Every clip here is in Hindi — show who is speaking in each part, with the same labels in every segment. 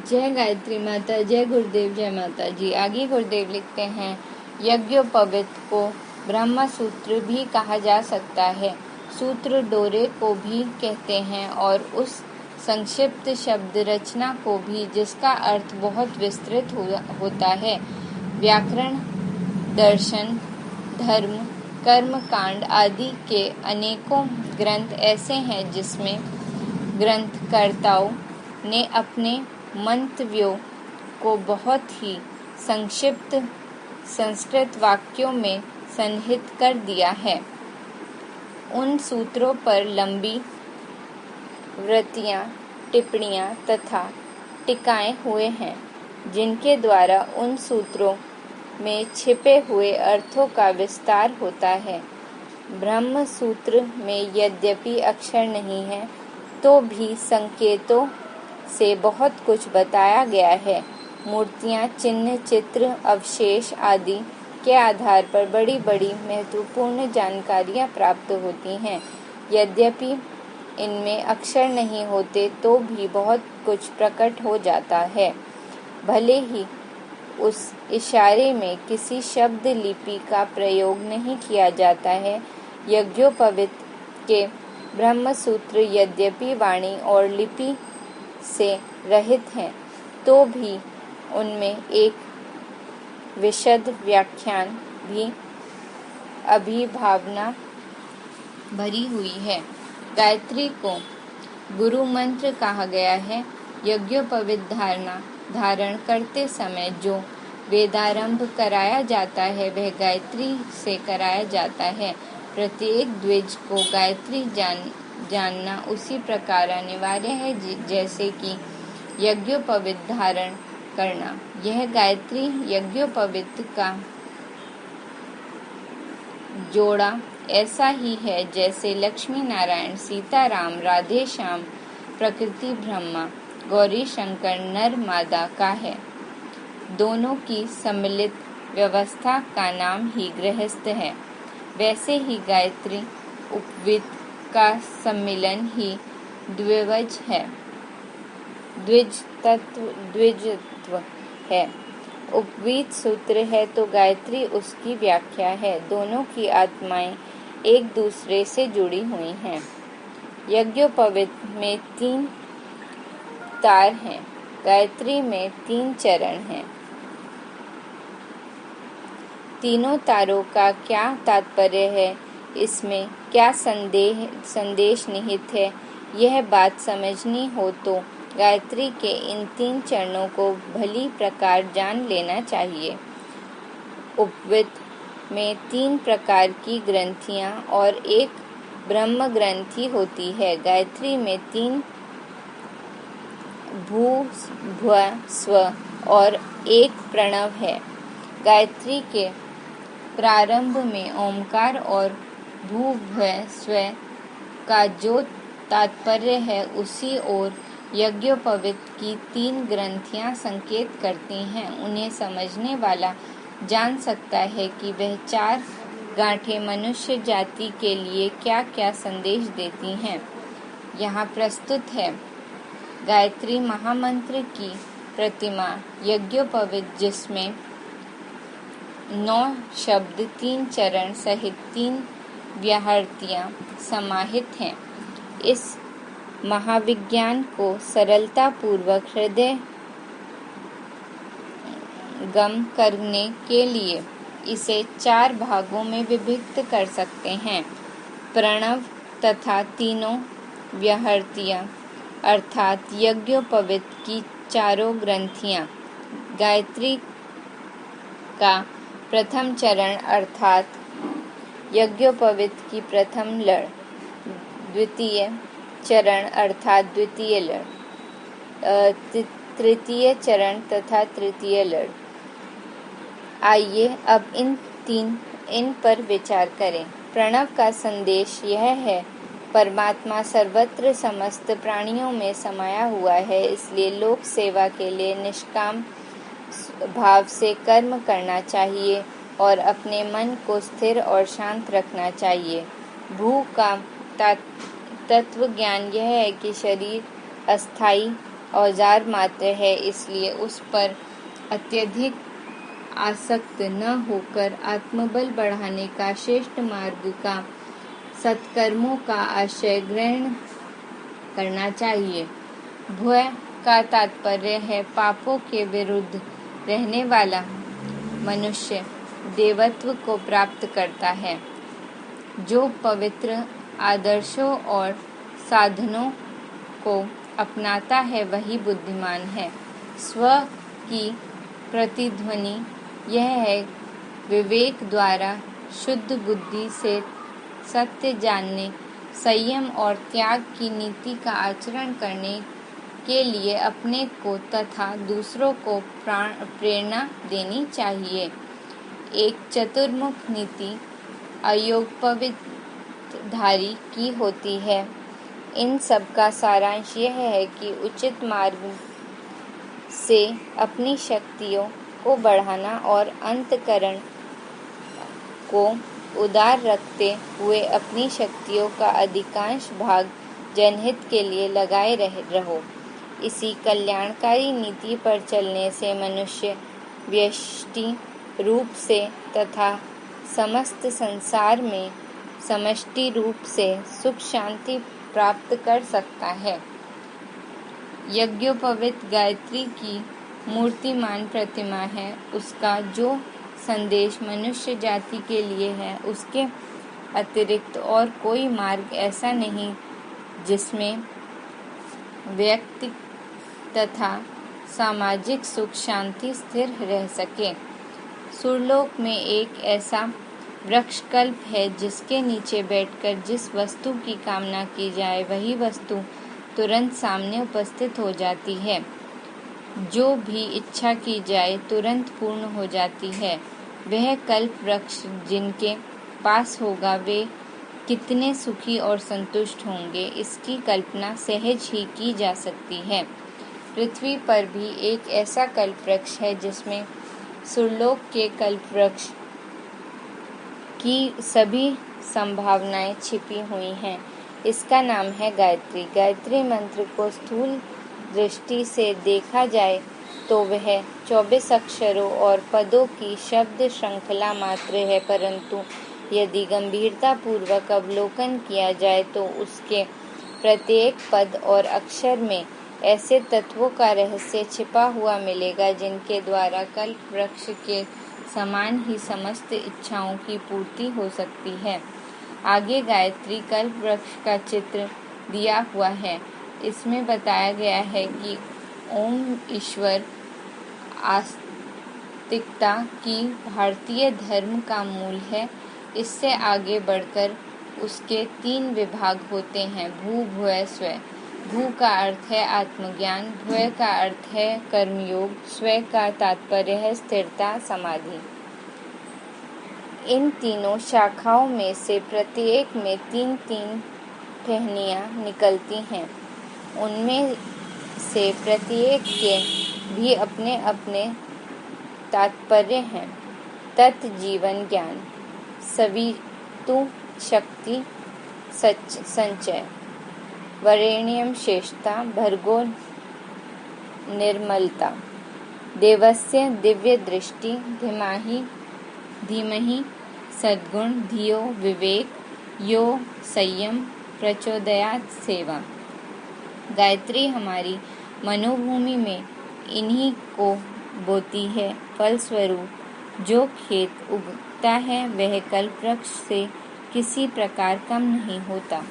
Speaker 1: जय गायत्री माता, जय गुरुदेव, जय माता जी। आगे गुरुदेव लिखते हैं, यज्ञोपवीत को ब्रह्म सूत्र भी कहा जा सकता है। सूत्र डोरे को भी कहते हैं और उस संक्षिप्त शब्द रचना को भी जिसका अर्थ बहुत विस्तृत होता है। व्याकरण, दर्शन, धर्म, कर्म कांड आदि के अनेकों ग्रंथ ऐसे हैं जिसमें ग्रंथकर्ताओं ने अपने मंतव्यों को बहुत ही संक्षिप्त संस्कृत वाक्यों में संहित कर दिया है। उन सूत्रों पर लंबी वृत्तियां, टिप्पणियां तथा टीकाएं हुए हैं, जिनके द्वारा उन सूत्रों में छिपे हुए अर्थों का विस्तार होता है। ब्रह्म सूत्र में यद्यपि अक्षर नहीं है, तो भी संकेतों से बहुत कुछ बताया गया है। मूर्तियां, चिन्ह, चित्र, अवशेष आदि के आधार पर बड़ी बड़ी महत्वपूर्ण जानकारियां प्राप्त होती हैं। यद्यपि इनमें अक्षर नहीं होते, तो भी बहुत कुछ प्रकट हो जाता है। भले ही उस इशारे में किसी शब्द लिपि का प्रयोग नहीं किया जाता है। यज्ञोपवीत के ब्रह्मसूत्र यद्यपि वाणी और लिपि से रहित हैं, तो भी उनमें एक विशद व्याख्यान भी अभिभावना भरी हुई है। गायत्री को गुरु मंत्र कहा गया है। यज्ञोपवीत धारण करते समय जो वेदारंभ कराया जाता है, वह गायत्री से कराया जाता है। प्रत्येक द्विज को गायत्री जानना उसी प्रकार अनिवार्य है जैसे कि यज्ञोपवीत धारण करना। यह गायत्री यज्ञोपवीत का जोड़ा ऐसा ही है जैसे लक्ष्मी नारायण, सीता राम, राधे श्याम, प्रकृति ब्रह्मा, गौरी शंकर, नर मादा का है। दोनों की सम्मिलित व्यवस्था का नाम ही गृहस्थ है। वैसे ही गायत्री उपवीत का सम्मिलन ही द्विज है, द्विजत्व है। उपवीत सूत्र है तो गायत्री उसकी व्याख्या है। दोनों की आत्माएं एक दूसरे से जुड़ी हुई हैं। यज्ञोपवीत में 3 तार हैं, गायत्री में 3 चरण हैं। तीनों तारों का क्या तात्पर्य है, इसमें क्या संदेश निहित है, यह बात समझनी हो तो गायत्री के इन 3 चरणों को भली प्रकार जान लेना चाहिए। उपवीत में 3 प्रकार की ग्रंथियां और एक ब्रह्म ग्रंथि होती है। गायत्री में 3 भू, भुव, स्व और एक प्रणव है। गायत्री के प्रारंभ में ओमकार और भू, भुव, स्व का जो तात्पर्य है, उसी ओर यज्ञोपवीत की 3 ग्रंथियां संकेत करती हैं। उन्हें समझने वाला जान सकता है कि वह 4 गांठें मनुष्य जाति के लिए क्या क्या संदेश देती हैं। यहाँ प्रस्तुत है गायत्री महामंत्र की प्रतिमा यज्ञोपवीत, जिसमें 9 शब्द, 3 चरण सहित 3 व्याहृतियां समाहित हैं। इस महाविज्ञान को सरलता पूर्वक हृदय गम करने के लिए इसे 4 भागों में विभक्त कर सकते हैं। प्रणव तथा तीनों व्याहृतियां अर्थात यज्ञोपवीत की 4 ग्रंथियां। गायत्री का प्रथम चरण अर्थात यज्ञोपवीत की प्रथम लड़, द्वितीय चरण अर्थात द्वितीय लड़, तृतीय चरण तथा तृतीय लड़। आइए अब इन पर विचार करें। प्रणव का संदेश यह है, परमात्मा सर्वत्र समस्त प्राणियों में समाया हुआ है, इसलिए लोक सेवा के लिए निष्काम भाव से कर्म करना चाहिए और अपने मन को स्थिर और शांत रखना चाहिए। भू का तत्व ज्ञान यह है कि शरीर अस्थायी औजार मात्र है, इसलिए उस पर अत्यधिक आसक्त न होकर आत्मबल बढ़ाने का श्रेष्ठ मार्ग का सत्कर्मों का आश्रय ग्रहण करना चाहिए। भय का तात्पर्य है पापों के विरुद्ध रहने वाला मनुष्य देवत्व को प्राप्त करता है। जो पवित्र आदर्शों और साधनों को अपनाता है वही बुद्धिमान है। स्व की प्रतिध्वनि यह है, विवेक द्वारा शुद्ध बुद्धि से सत्य जानने, संयम और त्याग की नीति का आचरण करने के लिए अपने को तथा दूसरों को प्रेरणा देनी चाहिए। एक चतुर्मुख नीति अयोगपवित्रधारी की होती है। इन सब का सारांश यह है कि उचित मार्ग से अपनी शक्तियों को बढ़ाना और अंतःकरण को उदार रखते हुए अपनी शक्तियों का अधिकांश भाग जनहित के लिए लगाए रहो। इसी कल्याणकारी नीति पर चलने से मनुष्य व्यष्टि रूप से तथा समस्त संसार में समष्टि रूप से सुख शांति प्राप्त कर सकता है। यज्ञोपवीत गायत्री की मूर्तिमान प्रतिमा है। उसका जो संदेश मनुष्य जाति के लिए है, उसके अतिरिक्त और कोई मार्ग ऐसा नहीं जिसमें व्यक्ति तथा सामाजिक सुख शांति स्थिर रह सके। सुरलोक में एक ऐसा वृक्ष कल्प है जिसके नीचे बैठकर जिस वस्तु की कामना की जाए वही वस्तु तुरंत सामने उपस्थित हो जाती है। जो भी इच्छा की जाए तुरंत पूर्ण हो जाती है। वह कल्प वृक्ष जिनके पास होगा वे कितने सुखी और संतुष्ट होंगे, इसकी कल्पना सहज ही की जा सकती है। पृथ्वी पर भी एक ऐसा कल्प वृक्ष है जिसमें सुरलोक के कल्प वृक्ष की सभी संभावनाएं छिपी हुई हैं। इसका नाम है गायत्री। गायत्री मंत्र को स्थूल दृष्टि से देखा जाए तो वह 24 अक्षरों और पदों की शब्द श्रृंखला मात्र है, परंतु यदि गंभीरता पूर्वक अवलोकन किया जाए तो उसके प्रत्येक पद और अक्षर में ऐसे तत्वों का रहस्य छिपा हुआ मिलेगा जिनके द्वारा कल्प वृक्ष के समान ही समस्त इच्छाओं की पूर्ति हो सकती है। आगे गायत्री कल्प वृक्ष का चित्र दिया हुआ है। इसमें बताया गया है कि ओम ईश्वर आस्तिकता की भारतीय धर्म का मूल है। इससे आगे बढ़कर उसके 3 विभाग होते हैं, भू भुव स्व। भू का अर्थ है आत्मज्ञान, भुव का अर्थ है कर्मयोग, स्व का तात्पर्य है स्थिरता समाधि। इन तीनों शाखाओं में से प्रत्येक में 3-3 टहनियाँ निकलती हैं। उनमें से प्रत्येक के भी अपने अपने तात्पर्य हैं। तत् जीवन ज्ञान, सवितु शक्ति संचय, वरेण्यम श्रेष्ठता, भर्गो निर्मलता, देवस्य दिव्य दृष्टि, धीमहि सद्गुण, धियो विवेक, यो संयम, प्रचोदयात् सेवा। गायत्री हमारी मनोभूमि में इन्हीं को बोती है। फलस्वरूप जो खेत उगता है वह कल्प वृक्ष से किसी प्रकार कम नहीं होता।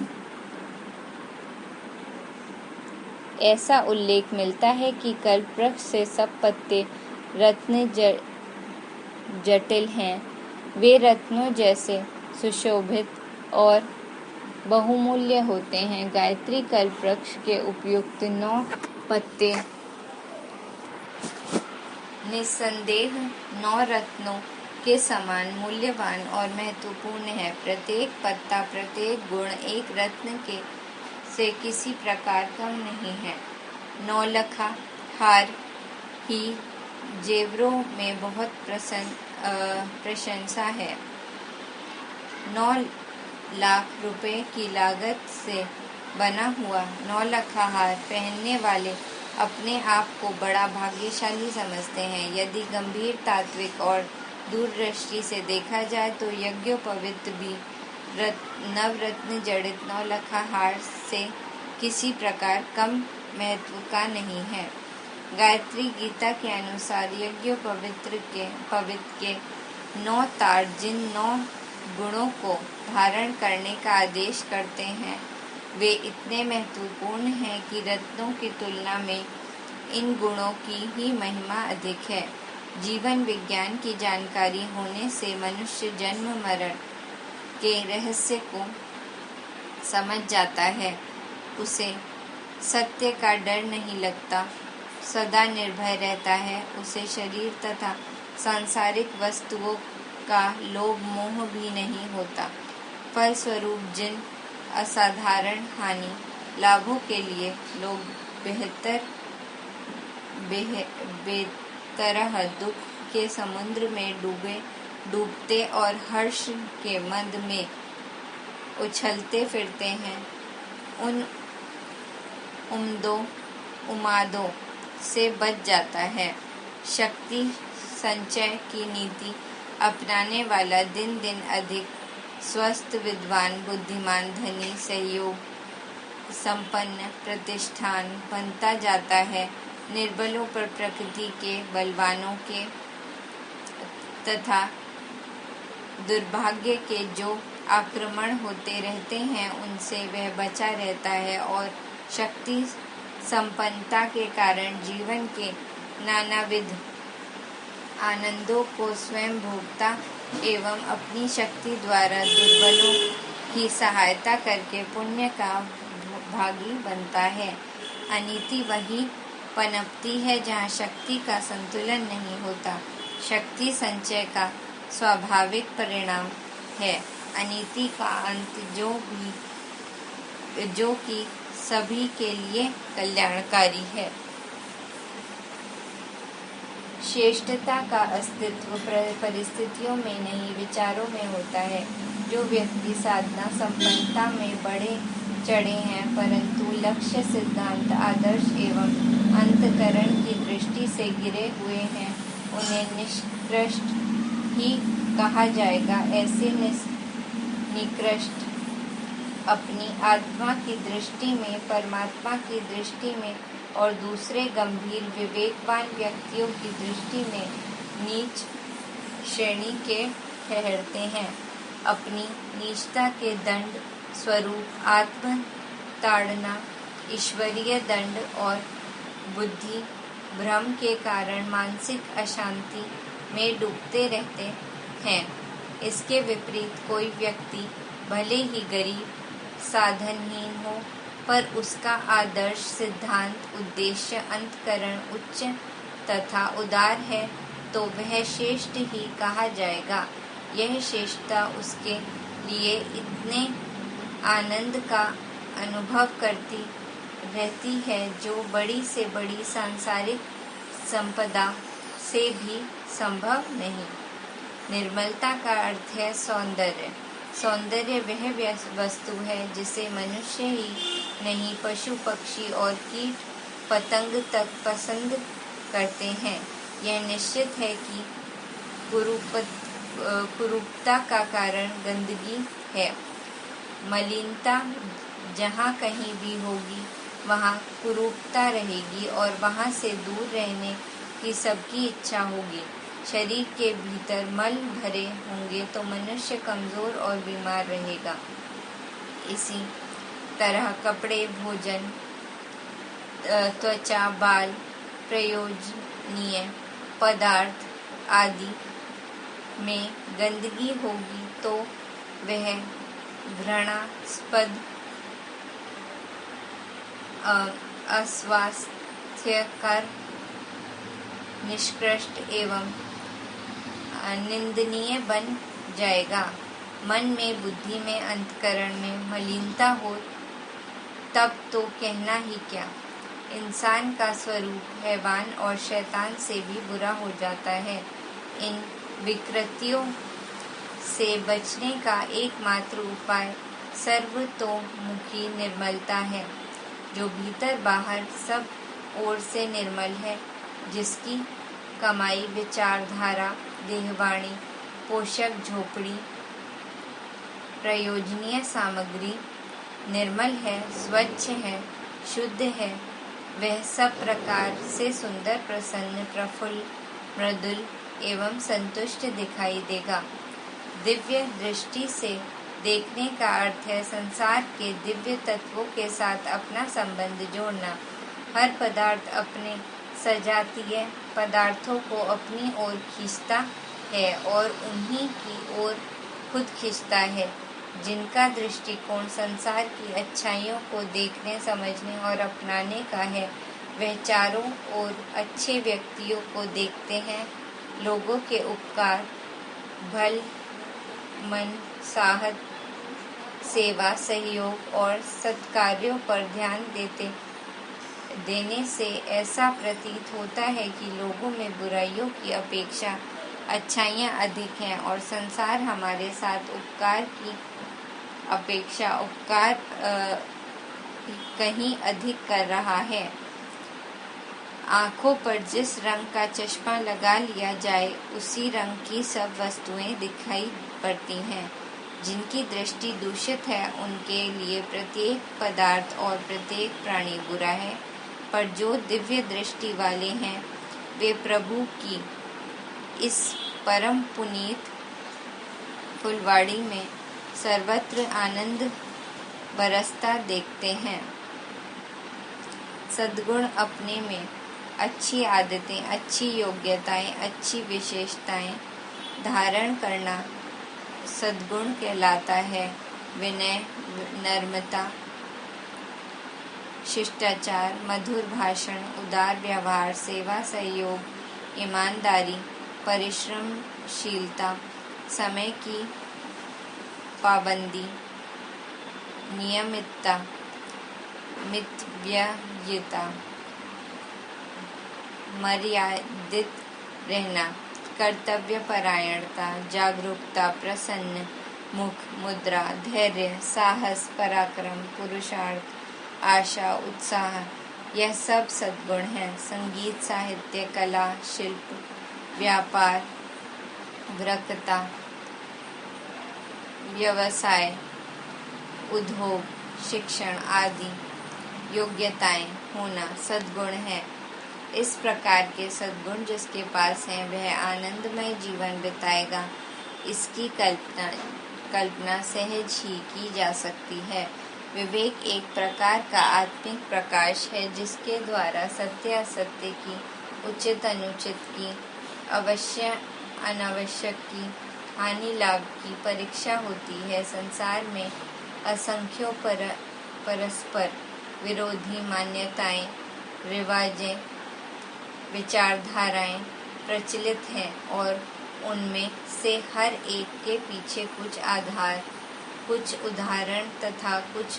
Speaker 1: ऐसा उल्लेख मिलता है कि कल्प वृक्ष से सब पत्ते रत्न जटिल हैं। वे रत्नों जैसे सुशोभित और बहुमूल्य होते हैं। गायत्री कल्प वृक्ष के उपयुक्त 9 पत्ते निस्संदेह 9 रत्नों के समान मूल्यवान और महत्वपूर्ण है। प्रत्येक पत्ता, प्रत्येक गुण एक रत्न के से किसी प्रकार कम नहीं है। 9 लखा हार ही जेवरों में बहुत प्रशंसा है। 9 लाख रुपए की लागत से बना हुआ 9 लखा हार पहनने वाले अपने आप को बड़ा भाग्यशाली समझते हैं। यदि गंभीर, तात्विक और दूरदृष्टि से देखा जाए तो यज्ञोपवीत भी नवरत्न जड़ित नौलखा हार से किसी प्रकार कम महत्व का नहीं है। गायत्री गीता के अनुसार यज्ञोपवीत के 9 तार जिन 9 गुणों को धारण करने का आदेश करते हैं, वे इतने महत्वपूर्ण हैं कि रत्नों की तुलना में इन गुणों की ही महिमा अधिक है। जीवन विज्ञान की जानकारी होने से मनुष्य जन्म मरण के रहस्य को समझ जाता है। उसे सत्य का डर नहीं लगता, सदा निर्भय रहता है। उसे शरीर तथा सांसारिक वस्तुओं का लोभ मोह भी नहीं होता। फलस्वरूप जिन असाधारण हानि लाभों के लिए लोग बेतरह दुख के समुद्र में डूबते और हर्ष के मद में उछलते फिरते हैं, उन उमादों से बच जाता है। शक्ति संचय की नीति अपनाने वाला दिन दिन अधिक स्वस्थ, विद्वान, बुद्धिमान, धनी, सहयोग संपन्न, प्रतिष्ठान बनता जाता है। निर्बलों पर प्रकृति के, बलवानों के तथा दुर्भाग्य के जो आक्रमण होते रहते हैं, उनसे वह बचा रहता है और शक्ति संपन्नता के कारण जीवन के नानाविध आनंदों को स्वयं भोगता एवं अपनी शक्ति द्वारा दुर्बलों की सहायता करके पुण्य का भागी बनता है। अनीति वही पनपती है जहाँ शक्ति का संतुलन नहीं होता। शक्ति संचय का स्वाभाविक परिणाम है। अनीति का अंत जो कि सभी के लिए कल्याणकारी है। श्रेष्ठता का अस्तित्व परिस्थितियों में नहीं, विचारों में होता है। जो व्यक्ति साधना संपन्नता में बढ़े चढ़े हैं, परंतु लक्ष्य, सिद्धांत, आदर्श एवं अंतःकरण की दृष्टि से गिरे हुए हैं, उन्हें निष्कृष्ट ही कहा जाएगा। ऐसे निकृष्ट अपनी आत्मा की दृष्टि में, परमात्मा की दृष्टि में और दूसरे गंभीर विवेकवान व्यक्तियों की दृष्टि में नीच श्रेणी के ठहरते हैं। अपनी नीचता के दंड स्वरूप आत्म ताड़ना, ईश्वरीय दंड और बुद्धि भ्रम के कारण मानसिक अशांति में डूबते रहते हैं। इसके विपरीत कोई व्यक्ति भले ही गरीब, साधनहीन हो, पर उसका आदर्श, सिद्धांत, उद्देश्य, अंतःकरण उच्च तथा उदार है, तो वह श्रेष्ठ ही कहा जाएगा। यह श्रेष्ठता उसके लिए इतने आनंद का अनुभव करती रहती है जो बड़ी से बड़ी सांसारिक संपदा से भी संभव नहीं। निर्मलता का अर्थ है सौंदर्य। सौंदर्य वह वस्तु है जिसे मनुष्य ही नहीं, पशु पक्षी और कीट पतंग तक पसंद करते हैं। यह निश्चित है कि कुरूपता का कारण गंदगी है। मलिनता जहाँ कहीं भी होगी, वहाँ कुरूपता रहेगी और वहाँ से दूर रहने की सबकी इच्छा होगी। शरीर के भीतर मल भरे होंगे तो मनुष्य कमजोर और बीमार रहेगा। इसी तरह कपड़े, भोजन, त्वचा, बाल, प्रयोजनीय पदार्थ आदि में गंदगी होगी तो वह घृणास्पद, अस्वास्थ्यकर, निष्कृष्ट एवं निंदनीय बन जाएगा। मन में, बुद्धि में, अंतःकरण में मलिनता हो तब तो कहना ही क्या। इंसान का स्वरूप हैवान और शैतान से भी बुरा हो जाता है। इन विकृतियों से बचने का एकमात्र उपाय सर्वतोमुखी निर्मलता है, जो भीतर बाहर सब ओर से निर्मल है, जिसकी कमाई विचारधारा, देहवाणी, पोषक झोपड़ी, प्रयोजनीय सामग्री निर्मल है, स्वच्छ है, शुद्ध है, वह सब प्रकार से सुंदर, प्रसन्न, प्रफुल्ल, मृदुल एवं संतुष्ट दिखाई देगा। दिव्य दृष्टि से देखने का अर्थ है संसार के दिव्य तत्वों के साथ अपना संबंध जोड़ना। हर पदार्थ अपने सजातीय पदार्थों को अपनी ओर खींचता है और उन्हीं की ओर खुद खींचता है। जिनका दृष्टिकोण संसार की अच्छाइयों को देखने, समझने और अपनाने का है, वह चारों ओर अच्छे व्यक्तियों को देखते हैं, लोगों के उपकार, भल, मन, साहस, सेवा, सहयोग और सत्कार्यों पर ध्यान देने से ऐसा प्रतीत होता है कि लोगों में बुराइयों की अपेक्षा अच्छाइयाँ अधिक हैं और संसार हमारे साथ उपकार की अपेक्षा उपकार कहीं अधिक कर रहा है। आँखों पर जिस रंग का चश्मा लगा लिया जाए, उसी रंग की सब वस्तुएं दिखाई पड़ती हैं। जिनकी दृष्टि दूषित है, उनके लिए प्रत्येक पदार्थ और प्रत्येक प्राणी बुरा है, पर जो दिव्य दृष्टि वाले हैं, वे प्रभु की इस परम पुनीत फुलवाड़ी में सर्वत्र आनंद बरसता देखते हैं। सद्गुण अपने में अच्छी आदतें, अच्छी योग्यताएं, अच्छी विशेषताएं धारण करना सद्गुण कहलाता है। विनय, नम्रता, शिष्टाचार, मधुर भाषण, उदार व्यवहार, सेवा, सहयोग, ईमानदारी, परिश्रमशीलता, समय की पाबंदी, नियमितता, मितव्ययिता, मर्यादित रहना, कर्तव्य परायणता, जागरूकता, प्रसन्न मुख, मुद्रा, धैर्य, साहस, पराक्रम, पुरुषार्थ, आशा, उत्साह, यह सब सद्गुण हैं। संगीत, साहित्य, कला, शिल्प, व्यापार, वक्रता, व्यवसाय, उद्योग, शिक्षण आदि योग्यताएं होना सद्गुण है। इस प्रकार के सद्गुण जिसके पास हैं, वह आनंदमय जीवन बिताएगा। इसकी कल्पना सहज ही की जा सकती है। विवेक एक प्रकार का आत्मिक प्रकाश है, जिसके द्वारा सत्य असत्य की, उचित अनुचित की, आवश्यक अनावश्यक की, हानि लाभ की परीक्षा होती है। संसार में असंख्यों परस्पर विरोधी मान्यताएं, रिवाजें, विचारधाराएं प्रचलित हैं और उनमें से हर एक के पीछे कुछ उदाहरण तथा कुछ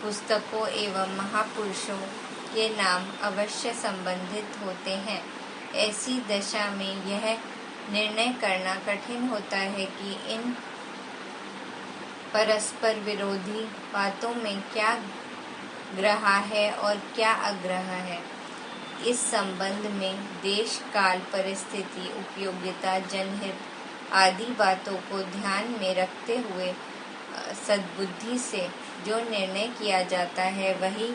Speaker 1: पुस्तकों एवं महापुरुषों के नाम अवश्य संबंधित होते हैं। ऐसी दशा में यह निर्णय करना कठिन होता है कि इन परस्पर विरोधी बातों में क्या ग्रह है और क्या अग्रह है। इस संबंध में देश, काल, परिस्थिति, उपयोगिता, जनहित आदि बातों को ध्यान में रखते हुए सद्बुद्धि से जो निर्णय किया जाता है, वही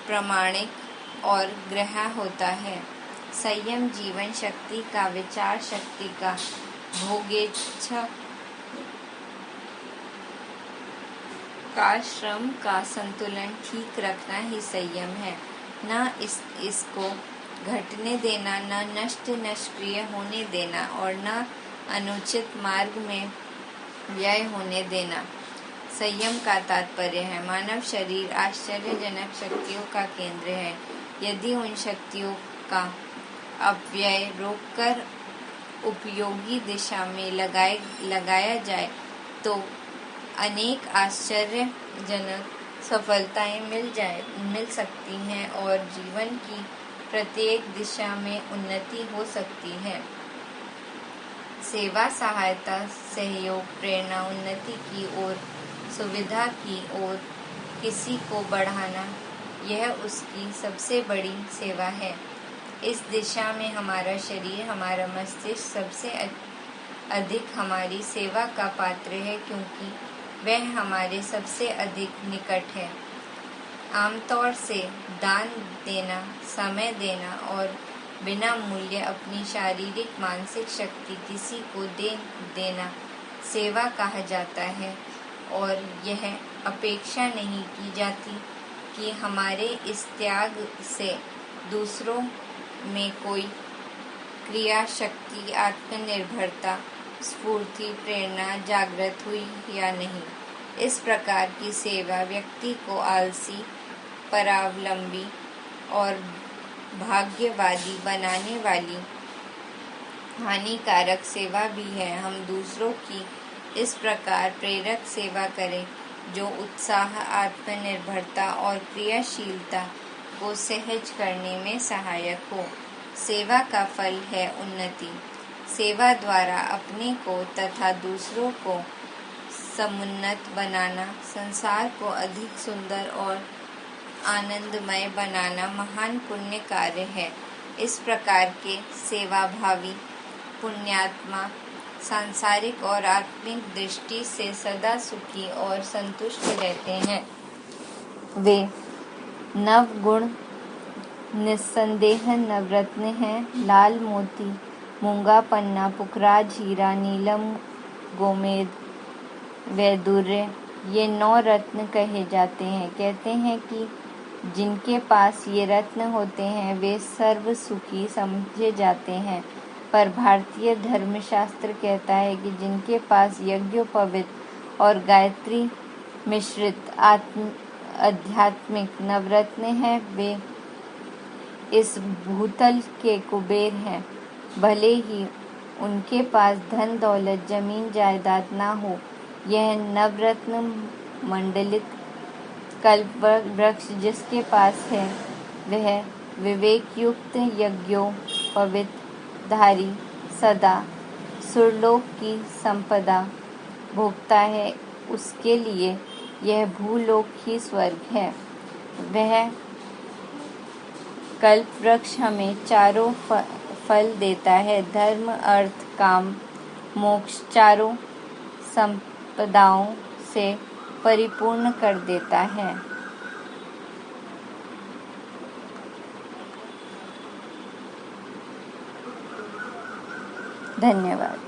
Speaker 1: प्रामाणिक और ग्रह होता है। संयम जीवन शक्ति का, विचार शक्ति का, भोगेच्छा का, श्रम का संतुलन ठीक रखना ही संयम है। न इसको घटने देना, न नष्ट निष्क्रिय होने देना और न अनुचित मार्ग में व्यय होने देना। संयम का तात्पर्य है मानव शरीर आश्चर्यजनक शक्तियों का केंद्र है। यदि उन शक्तियों का अपव्यय रोककर उपयोगी दिशा में लगाया जाए तो अनेक आश्चर्यजनक सफलताएं मिल सकती हैं और जीवन की प्रत्येक दिशा में उन्नति हो सकती है। सेवा, सहायता, सहयोग, प्रेरणा, उन्नति की ओर, सुविधा की ओर किसी को बढ़ाना, यह उसकी सबसे बड़ी सेवा है। इस दिशा में हमारा शरीर, हमारा मस्तिष्क सबसे अधिक हमारी सेवा का पात्र है, क्योंकि वह हमारे सबसे अधिक निकट है। आमतौर से दान देना, समय देना और बिना मूल्य अपनी शारीरिक मानसिक शक्ति किसी को दे देना सेवा कहा जाता है, और यह अपेक्षा नहीं की जाती कि हमारे इस त्याग से दूसरों में कोई क्रिया शक्ति, आत्मनिर्भरता, स्फूर्ति, प्रेरणा जागृत हुई या नहीं। इस प्रकार की सेवा व्यक्ति को आलसी, परावलंबी और भाग्यवादी बनाने वाली हानिकारक सेवा भी है। हम दूसरों की इस प्रकार प्रेरक सेवा करें जो उत्साह, आत्मनिर्भरता और क्रियाशीलता को सहज करने में सहायक हो। सेवा का फल है उन्नति। सेवा द्वारा अपने को तथा दूसरों को समुन्नत बनाना, संसार को अधिक सुंदर और आनंदमय बनाना महान पुण्य कार्य है। इस प्रकार के सेवाभावी पुण्यात्मा सांसारिक और आत्मिक दृष्टि से सदा सुखी और संतुष्ट रहते हैं। वे नवगुण निस्संदेह नवरत्न हैं। लाल मोती, मूंगा पन्ना, पुखराज हीरा, नीलम, गोमेद, वैदुर्य, ये 9 रत्न कहे जाते हैं। कहते हैं कि जिनके पास ये रत्न होते हैं वे सर्व सुखी समझे जाते हैं। पर भारतीय धर्मशास्त्र कहता है कि जिनके पास यज्ञोपवीत और गायत्री मिश्रित आध्यात्मिक नवरत्न हैं वे इस भूतल के कुबेर हैं। भले ही उनके पास धन दौलत, जमीन जायदाद ना हो, यह नवरत्न मंडलित कल्प वृक्ष जिसके पास है वह विवेक युक्त यज्ञोपवीत धारी सदा सुरलोक की संपदा भोगता है। उसके लिए यह भूलोक ही स्वर्ग है। वह कल्प वृक्ष हमें चारों फल देता है, धर्म, अर्थ, काम, मोक्ष चारों संपदाओं से परिपूर्ण कर देता है। धन्यवाद।